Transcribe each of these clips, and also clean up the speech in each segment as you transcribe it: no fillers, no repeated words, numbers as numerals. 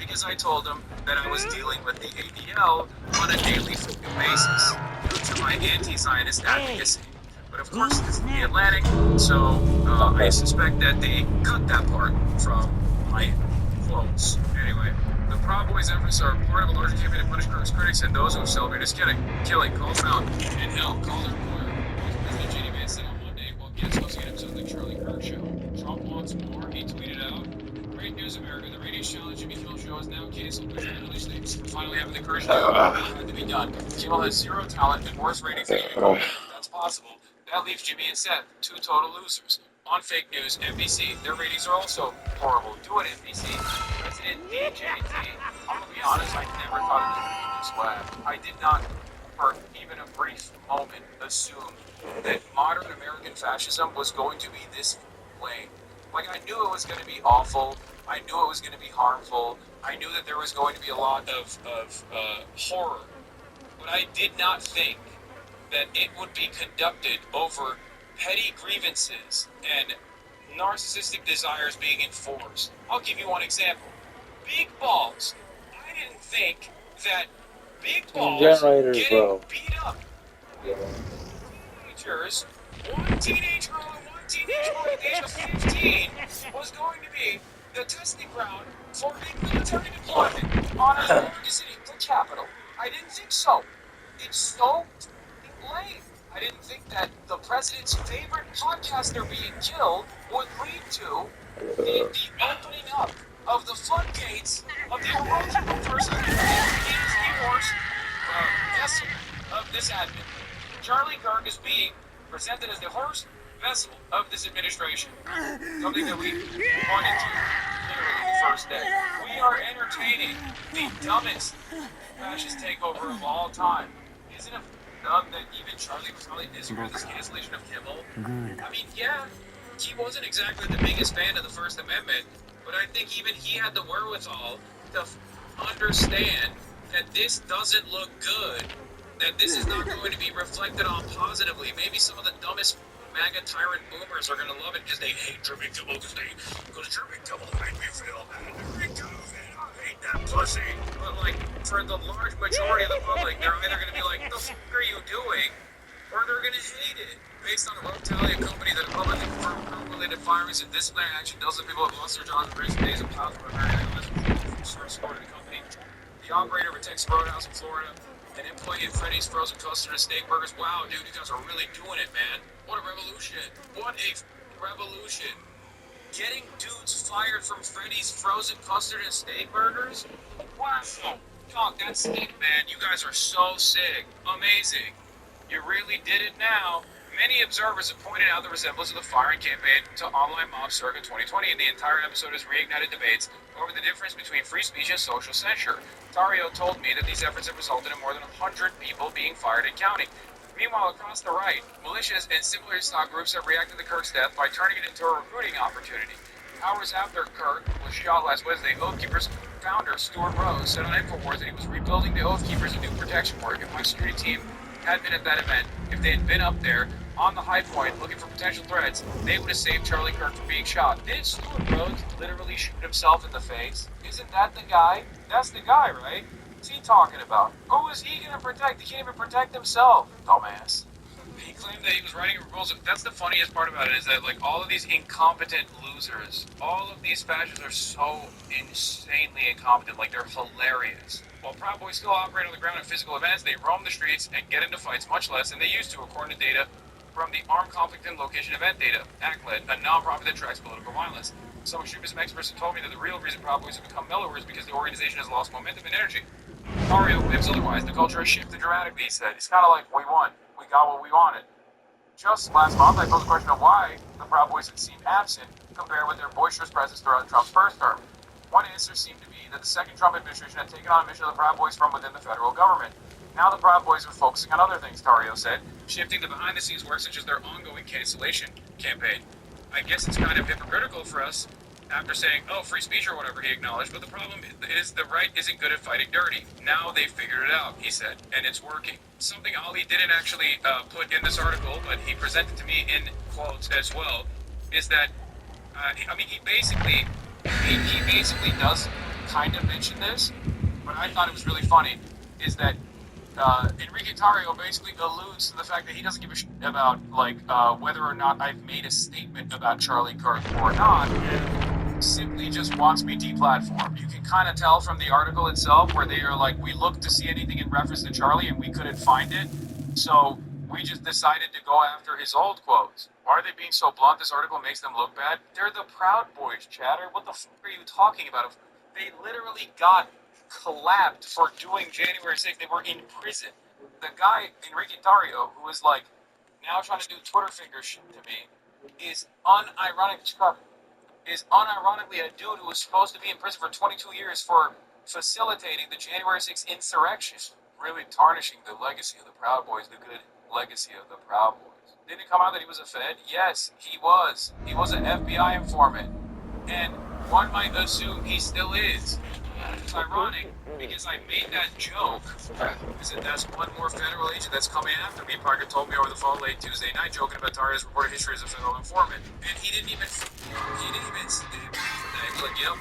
because I told him that I was dealing with the ADL on a daily basis due to my anti-Zionist advocacy. But of course, this is the Atlantic, so I suspect that they cut that part from my quotes. Anyway, the Proud Boys' efforts are part of a larger campaign to punish Kirk's critics and those who celebrate his killing. Call him out. And hell, call their employer. President J.D. Vance said on Monday while guests hosting an episode of the Charlie Kirk Show. Trump wants more, he tweeted out. Great news, America. The Radio Challenge Jimmy Kimmel Show is now canceled. Congratulations for finally having the courage to do what had to be done. Kimmel has zero talent and worse ratings than even that's possible. That leaves Jimmy and Seth, two total losers. On fake news, NBC, their ratings are also horrible. Do it, NBC. President DJT. I'm gonna be honest, I never thought it would be this way. I did not, for even a brief moment, assume that modern American fascism was going to be this way. Like, I knew it was going to be awful. I knew it was going to be harmful. I knew that there was going to be a lot of horror. But I did not think that it would be conducted over petty grievances and narcissistic desires being enforced. I'll give you one example. Big balls. I didn't think that big balls getting beat up. Teenagers, one teenage girl and one teenage boy at the age of 15 was going to be the testing ground for a military deployment on an American city, the capital. I didn't think so. It's so lame. I didn't think that the president's favorite podcaster being killed would lead to the opening up of the floodgates of the emotional person who is the worst vessel of this admin. Charlie Kirk is being presented as the worst vessel of this administration. Something that we pointed to literally the first day. We are entertaining the dumbest fascist takeover of all time. Isn't it dumb that even Charlie was probably disagreed with this cancellation of Kimmel? I mean, yeah, he wasn't exactly the biggest fan of the First Amendment, but I think even he had the wherewithal to understand that this doesn't look good, that this is not going to be reflected on positively. Maybe some of the dumbest MAGA tyrant boomers are going to love it because they hate Jimmy Kimmel because Jimmy Kimmel made me feel bad. I hate that pussy. But like, for the large majority of the public, they're either going to be like, the fuck are you doing? Or they're going to hate it. Based on a rogue tally, a company that publicly confirmed related firings and disciplinary action, dozens of people have lost their jobs in recent days of power from American support of the company. The operator of a Texas Roadhouse in Florida, an employee at Freddy's Frozen Custard and Steak Burgers. Wow, dude, you guys are really doing it, man. What a revolution. What a revolution. Getting dudes fired from Freddy's Frozen Custard and Steak Burgers? Wow. Dog, that's sick, man. You guys are so sick. Amazing. You really did it now. Many observers have pointed out the resemblance of the firing campaign to online mob circa 2020, and the entire episode has reignited debates over the difference between free speech and social censure. Tario told me that these efforts have resulted in more than 100 people being fired and counting. Meanwhile, across the right, militias and similar stock groups have reacted to Kirk's death by turning it into a recruiting opportunity. Hours after Kirk was shot last Wednesday, Oath Keepers founder Stuart Rose said on InfoWars that he was rebuilding the Oath Keepers and new protection work. If my security team had been at that event, if they had been up there on the high point looking for potential threats, they would have saved Charlie Kirk from being shot. Did Stuart Rose literally shoot himself in the face? Isn't that the guy? That's the guy, right? What's he talking about? Who is he going to protect? He can't even protect himself, dumbass. He claimed that he was writing a proposal. That's the funniest part about it, is that like all of these incompetent losers, all of these fascists are so insanely incompetent, like they're hilarious. While Proud Boys still operate on the ground at physical events, they roam the streets and get into fights much less than they used to, according to data from the Armed Conflict and Location Event Data, ACLED, a nonprofit that tracks political violence. Some extremism experts have told me that the real reason Proud Boys have become mellower is because the organization has lost momentum and energy. Mario claims otherwise. The culture has shifted dramatically, he said. It's kind of like, we won. We got what we wanted. Just last month, I posed the question of why the Proud Boys had seemed absent compared with their boisterous presence throughout Trump's first term. One answer seemed to be that the second Trump administration had taken on a mission of the Proud Boys from within the federal government. Now the Proud Boys are focusing on other things, Tario said, shifting to behind-the-scenes work such as their ongoing cancellation campaign. I guess it's kind of hypocritical for us, after saying, oh, free speech or whatever, he acknowledged, but the problem is the right isn't good at fighting dirty. Now they figured it out, he said, and it's working. Something Ali didn't actually put in this article, but he presented to me in quotes as well, is that, he basically does kind of mentioned this, but I thought it was really funny, is that Enrique Tarrio basically alludes to the fact that he doesn't give a shit about whether or not I've made a statement about Charlie Kirk or not, and simply just wants me deplatformed. You can kind of tell from the article itself where they are like, we looked to see anything in reference to Charlie and we couldn't find it, so we just decided to go after his old quotes. Why are they being so blunt? This article makes them look bad. They're the Proud Boys, chatter. What the fuck are you talking about? They literally got collabed for doing January 6th. They were in prison. The guy, Enrique Tarrio, who is like now trying to do Twitter finger shit to me, is unironically a dude who was supposed to be in prison for 22 years for facilitating the January 6th insurrection. Really tarnishing the legacy of the Proud Boys, the good legacy of the Proud Boys. Didn't it come out that he was a Fed? Yes, he was. He was an FBI informant. And one might assume he still is. It's ironic because I made that joke. I said that's one more federal agent that's coming after me. Parker told me over the phone late Tuesday night, joking about Tarrio's reported history as a federal informant. And he didn't even say that. He was like, yep.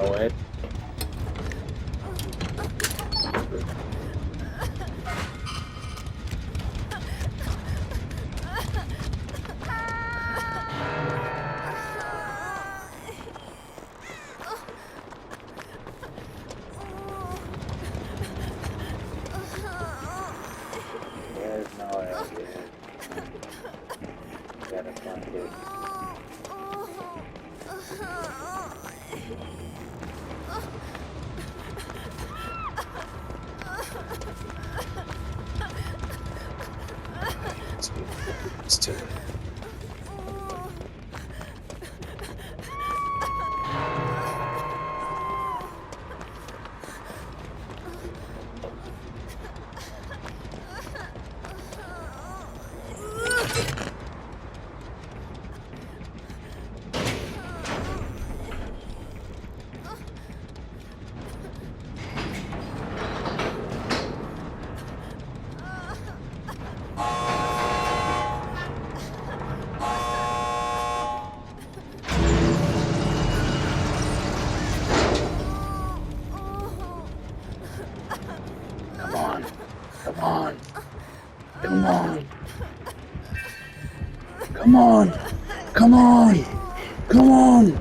know it. There's no idea. Gotta find it. It's too late. Come on. Come on. Come on. Come on. Come on. Come on.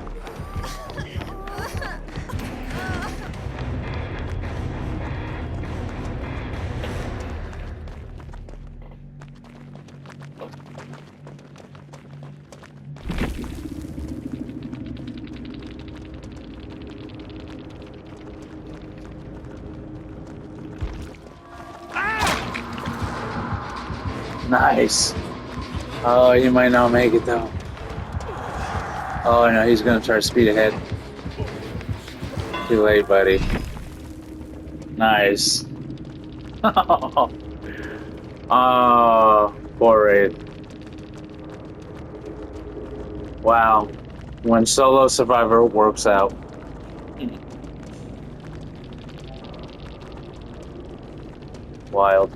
Nice. Oh, you might not make it though. Oh no, he's gonna try to speed ahead. Too late, buddy. Nice. Oh, poor Wraith. Wow. When solo survivor works out. Wild.